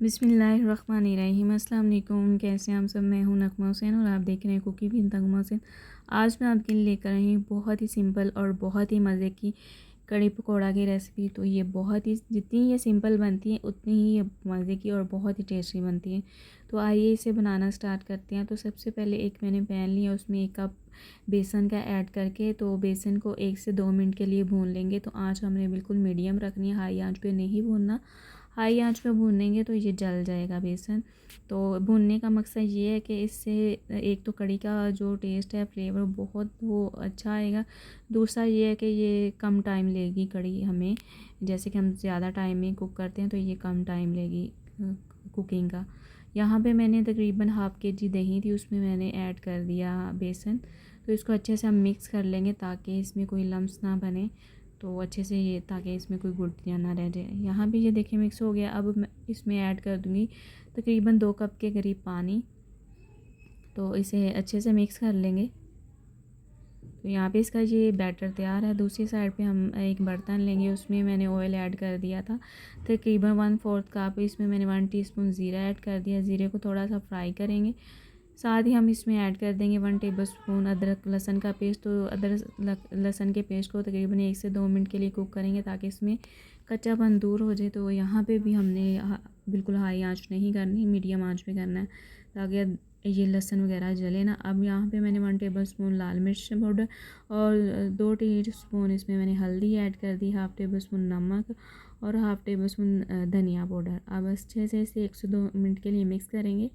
बिस्मिल्लाहिर्रहमानिर्रहीम। अस्सलाम वालेकुम। कैसे हैं हम सब। मैं हूं नगमा हुसैन और आप देख रहे हैं कुकी विद नगमा हुसैन। आज मैं आपके लिए लेकर आई हूँ बहुत ही सिंपल और बहुत ही मज़े की कड़ी पकौड़ा की रेसिपी। तो ये बहुत ही जितनी ये सिंपल बनती है उतनी ही ये मज़े की और बहुत ही टेस्टी बनती है। तो आइए इसे बनाना स्टार्ट करते हैं। तो सबसे पहले एक मैंने पैन लिया, उसमें 1 कप बेसन का ऐड करके तो बेसन को 1 से 2 मिनट के लिए भून लेंगे। तो आँच हमने बिल्कुल मीडियम रखनी है, हाई आँच पे नहीं भूनना। हाई आंच पे भूनेंगे तो ये जल जाएगा बेसन। तो भूनने का मकसद ये है कि इससे एक तो कड़ी का जो टेस्ट है, फ्लेवर बहुत वो अच्छा आएगा। दूसरा ये है कि ये कम टाइम लेगी कड़ी हमें, जैसे कि हम ज़्यादा टाइम में कुक करते हैं तो ये कम टाइम लेगी कुकिंग का। यहाँ पे मैंने तकरीबन हाफ़ केजी दही थी, उसमें मैंने ऐड कर दिया बेसन। तो इसको अच्छे से हम मिक्स कर लेंगे ताकि इसमें कोई लम्स ना बने। तो अच्छे से ये ताकि इसमें कोई गुठलियाँ ना रह जाए। यहाँ भी ये देखिए मिक्स हो गया। अब मैं इसमें ऐड कर दूँगी तकरीबन 2 कप के करीब पानी। तो इसे अच्छे से मिक्स कर लेंगे। तो यहाँ पे इसका ये बैटर तैयार है। दूसरी साइड पे हम एक बर्तन लेंगे, उसमें मैंने ऑयल ऐड कर दिया था तकरीबन 1/4 कप। इसमें मैंने 1 टीस्पून ज़ीरा ऐड कर दिया। ज़ीरे को थोड़ा सा फ्राई करेंगे। साथ ही हम इसमें ऐड कर देंगे 1 टेबलस्पून अदरक लहसुन का पेस्ट। तो अदरक लहसुन के पेस्ट को तकरीबन 1 से 2 मिनट के लिए कुक करेंगे ताकि इसमें कच्चापन दूर हो जाए। तो यहाँ पे भी हमने बिल्कुल हाई आंच नहीं करनी, मीडियम आंच पे करना है ताकि ये लहसुन वगैरह जले ना। अब यहाँ पे मैंने 1 टेबलस्पून लाल मिर्च पाउडर और 2 टीस्पून इसमें मैंने हल्दी ऐड कर दी, हाफ़ टेबलस्पून नमक और हाफ़ टेबलस्पून धनिया पाउडर। अब अच्छे से इसे 1 से 2 मिनट के लिए मिक्स करेंगे।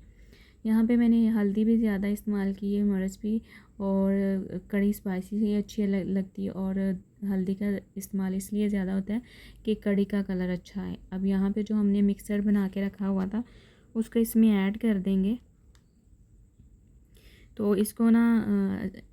यहाँ पे मैंने हल्दी भी ज़्यादा इस्तेमाल की है, मिर्च भी, और कड़ी स्पाइसी से अच्छी लगती है। और हल्दी का इस्तेमाल इसलिए ज़्यादा होता है कि कड़ी का कलर अच्छा है। अब यहाँ पे जो हमने मिक्सर बना के रखा हुआ था उसको इसमें ऐड कर देंगे। तो इसको ना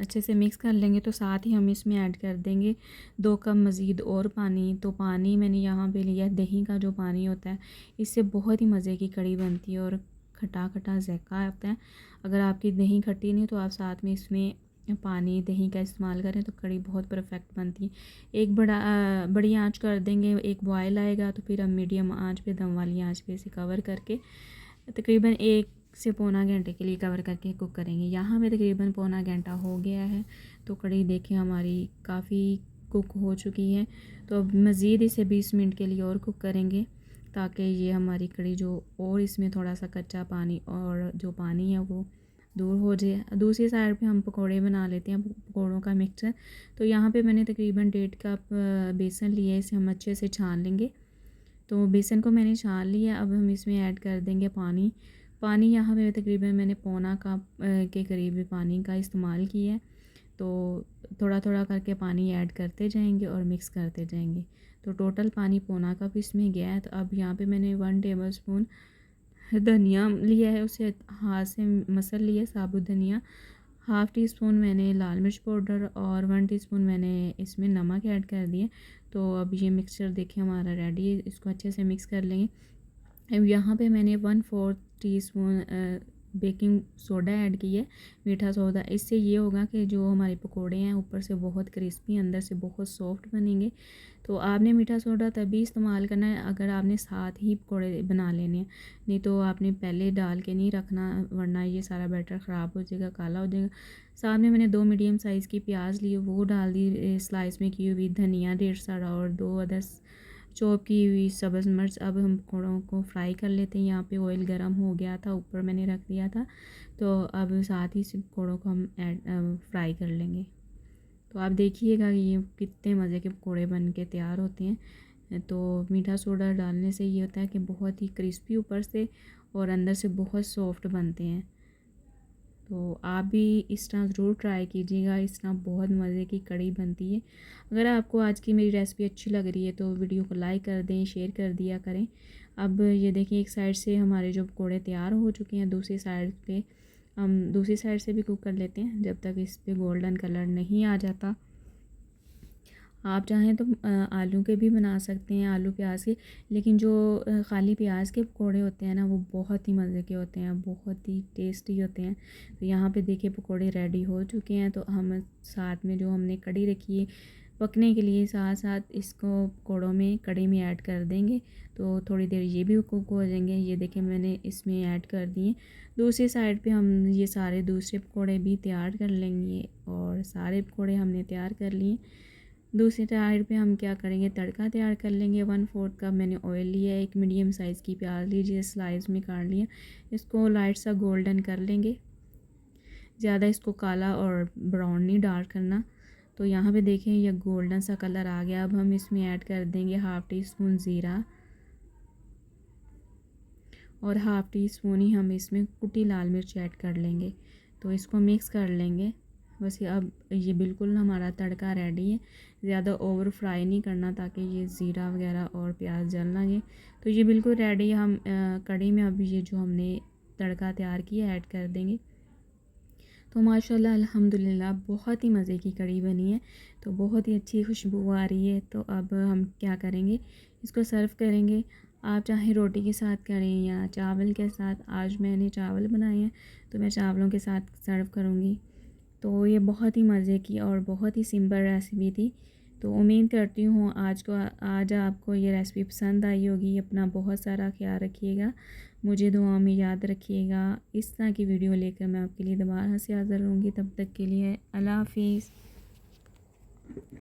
अच्छे से मिक्स कर लेंगे। तो साथ ही हम इसमें ऐड कर देंगे 2 कप मज़ीद और पानी। तो पानी मैंने यहाँ पे लिया दही का जो पानी होता है, इससे बहुत ही मज़े की कड़ी बनती है और खटा खटा ज़ायक़ा आता है। अगर आपकी दही खट्टी नहीं तो आप साथ में इसमें पानी दही का इस्तेमाल करें तो कड़ी बहुत परफेक्ट बनती है। एक बड़ी आंच कर देंगे, एक बॉयल आएगा तो फिर हम मीडियम आंच पे, दम वाली आंच पे इसे कवर करके तकरीबन 1 से पौना घंटे के लिए कवर करके कुक करेंगे। यहाँ में तकरीबन पौना घंटा हो गया है। तो कड़ी देखिए हमारी काफ़ी कुक हो चुकी है। तो अब मज़ीद इसे 20 मिनट के लिए और कुक करेंगे ताकि ये हमारी कड़ी जो और इसमें थोड़ा सा कच्चा पानी और जो पानी है वो दूर हो जाए। दूसरी साइड पे हम पकोड़े बना लेते हैं, पकोड़ों का मिक्सचर। तो यहाँ पे मैंने तकरीबन 1.5 कप बेसन लिया है, इसे हम अच्छे से छान लेंगे। तो बेसन को मैंने छान लिया। अब हम इसमें ऐड कर देंगे पानी। पानी यहाँ पे तकरीबन मैंने पौना कप के करीब पानी का इस्तेमाल किया है। तो थोड़ा थोड़ा करके पानी ऐड करते जाएंगे और मिक्स करते जाएंगे। तो टोटल पानी पौना कप इसमें गया है। तो अब यहाँ पे मैंने 1 टेबलस्पून धनिया लिया है, उसे हाथ से मसल लिया, साबुत धनिया। हाफ़ टी स्पून मैंने लाल मिर्च पाउडर और 1 टीस्पून मैंने इसमें नमक ऐड कर दिया। तो अब ये मिक्सचर देखिए हमारा रेडी है। इसको अच्छे से मिक्स कर लेंगे। अब यहाँ पे मैंने 1/4 टीस्पून बेकिंग सोडा ऐड की है, मीठा सोडा। इससे ये होगा कि जो हमारे पकोड़े हैं ऊपर से बहुत क्रिस्पी, अंदर से बहुत सॉफ्ट बनेंगे। तो आपने मीठा सोडा तभी इस्तेमाल करना है अगर आपने साथ ही पकोड़े बना लेने हैं, नहीं तो आपने पहले डाल के नहीं रखना, वरना ये सारा बैटर ख़राब हो जाएगा, काला हो जाएगा। साथ में मैंने 2 मीडियम साइज़ की प्याज ली, वो डाल दी स्लाइस में की हुई, धनिया 1.5 सारा और 2 अदर चॉप की हुई सब्ज़ मिर्च। अब हम पकौड़ों को फ्राई कर लेते हैं। यहाँ पे ऑयल गरम हो गया था, ऊपर मैंने रख दिया था। तो अब साथ ही इस पकौड़ों को हम फ्राई कर लेंगे। तो आप देखिएगा ये कितने मज़े के पकौड़े बन के तैयार होते हैं। तो मीठा सोडा डालने से ये होता है कि बहुत ही क्रिस्पी ऊपर से और अंदर से बहुत सॉफ्ट बनते हैं। तो आप भी इस तरह ज़रूर ट्राई कीजिएगा, इस तरह बहुत मज़े की कड़ी बनती है। अगर आपको आज की मेरी रेसिपी अच्छी लग रही है तो वीडियो को लाइक कर दें, शेयर कर दिया करें। अब ये देखिए एक साइड से हमारे जो पकौड़े तैयार हो चुके हैं, दूसरी साइड पे हम दूसरी साइड से भी कुक कर लेते हैं जब तक इस पर गोल्डन कलर नहीं आ जाता। आप चाहें तो आलू के भी बना सकते हैं, आलू प्याज के, लेकिन जो खाली प्याज के पकोड़े होते हैं ना वो बहुत ही मज़े के होते हैं, बहुत ही टेस्टी होते हैं। तो यहाँ पे देखिए पकोड़े रेडी हो चुके हैं। तो हम साथ में जो हमने कड़ी रखी है पकने के लिए साथ साथ इसको पकौड़ों में कढ़ी में ऐड कर देंगे। तो थोड़ी देर ये भी कुक हो जाएंगे। ये देखें मैंने इसमें ऐड कर दिए। दूसरी साइड पे हम ये सारे दूसरे पकौड़े भी तैयार कर लेंगे और सारे पकौड़े हमने तैयार कर लिए। दूसरी साइड पे हम क्या करेंगे, तड़का तैयार कर लेंगे। 1/4 कप मैंने ऑयल लिया है। एक मीडियम साइज़ की प्याज लीजिए, स्लाइस में काट लिया। इसको लाइट सा गोल्डन कर लेंगे, ज़्यादा इसको काला और ब्राउन नहीं डार्क करना। तो यहाँ पे देखें ये गोल्डन सा कलर आ गया। अब हम इसमें ऐड कर देंगे 1/2 टीस्पून ज़ीरा और 1/2 टीस्पून ही हम इसमें कुटी लाल मिर्च ऐड कर लेंगे। तो इसको मिक्स कर लेंगे बस। ये अब ये बिल्कुल हमारा तड़का रेडी है। ज़्यादा ओवर फ्राई नहीं करना ताकि ये ज़ीरा वगैरह और प्याज जल ना गए। तो ये बिल्कुल रेडी है। हम कढ़ी में अब ये जो हमने तड़का तैयार किया ऐड कर देंगे। तो माशाल्लाह अल्हम्दुलिल्लाह बहुत ही मज़े की कढ़ी बनी है। तो बहुत ही अच्छी खुशबू आ रही है। तो अब हम क्या करेंगे, इसको सर्व करेंगे। आप चाहे रोटी के साथ करें या चावल के साथ। आज मैंने चावल बनाए हैं तो मैं चावलों के साथ सर्व करूँगी। तो ये बहुत ही मज़े की और बहुत ही सिंपल रेसिपी थी। तो उम्मीद करती हूँ आज आपको ये रेसिपी पसंद आई होगी। अपना बहुत सारा ख्याल रखिएगा, मुझे दुआ में याद रखिएगा। इस तरह की वीडियो लेकर मैं आपके लिए दोबारा से हाज़िर होंगी। तब तक के लिए अल्लाह हाफ़िज़।